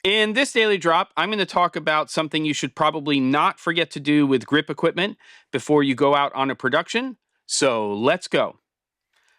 In this daily drop, I'm going to talk about something you should probably not forget to do with grip equipment before you go out on a production. So let's go.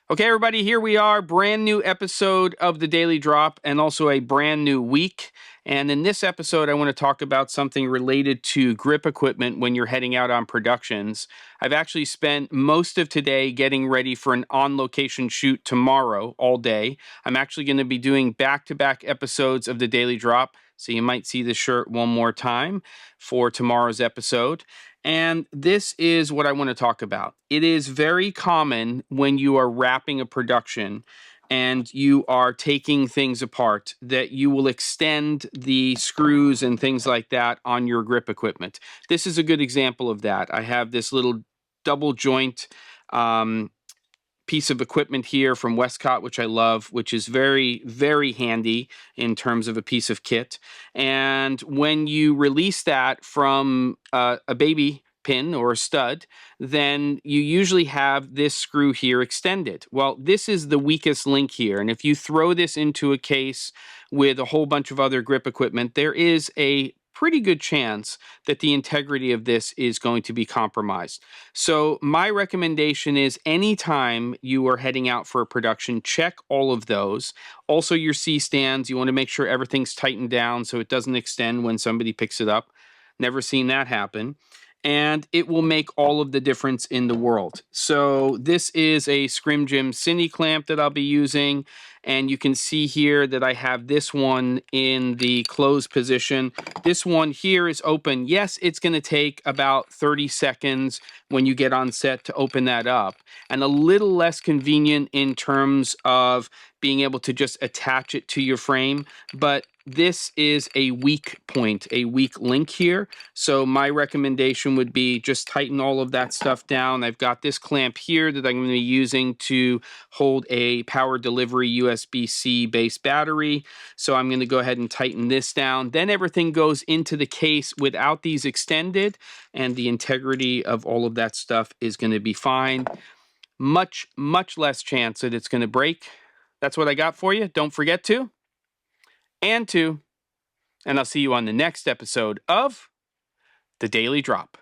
Okay, everybody, here we are, brand new episode of the Daily Drop and also a brand new week. And in this episode, I want to talk about something related to grip equipment when you're heading out on productions. I've actually spent most of today getting ready for an on-location shoot tomorrow all day. I'm actually going to be doing back-to-back episodes of the Daily Drop, so you might see the shirt one more time for tomorrow's episode. And this is what I want to talk about. It is very common when you are wrapping a production and you are taking things apart that you will extend the screws and things like that on your grip equipment. This is a good example of that. I have this little double joint piece of equipment here from Westcott, which I love, which is very, very handy in terms of a piece of kit. And when you release that from a baby pin or a stud, then you usually have this screw here extended. Well, this is the weakest link here. And if you throw this into a case with a whole bunch of other grip equipment, there is a pretty good chance that the integrity of this is going to be compromised. So my recommendation is anytime you are heading out for a production, check all of those. Also your C-stands, you want to make sure everything's tightened down so it doesn't extend when somebody picks it up. Never seen that happen. And it will make all of the difference in the world. So this is a Scrim Jim Cine clamp that I'll be using. And you can see here that I have this one in the closed position. This one here is open. Yes, it's going to take about 30 seconds when you get on set to open that up. And a little less convenient in terms of being able to just attach it to your frame. But this is a weak point, a weak link here. So my recommendation would be just tighten all of that stuff down. I've got this clamp here that I'm going to be using to hold a power delivery USB-C based battery. So I'm going to go ahead and tighten this down. Then everything goes into the case without these extended, and the integrity of all of that stuff is going to be fine. Much, much less chance that it's going to break. That's what I got for you. Don't forget to. And I'll see you on the next episode of The Daily Drop.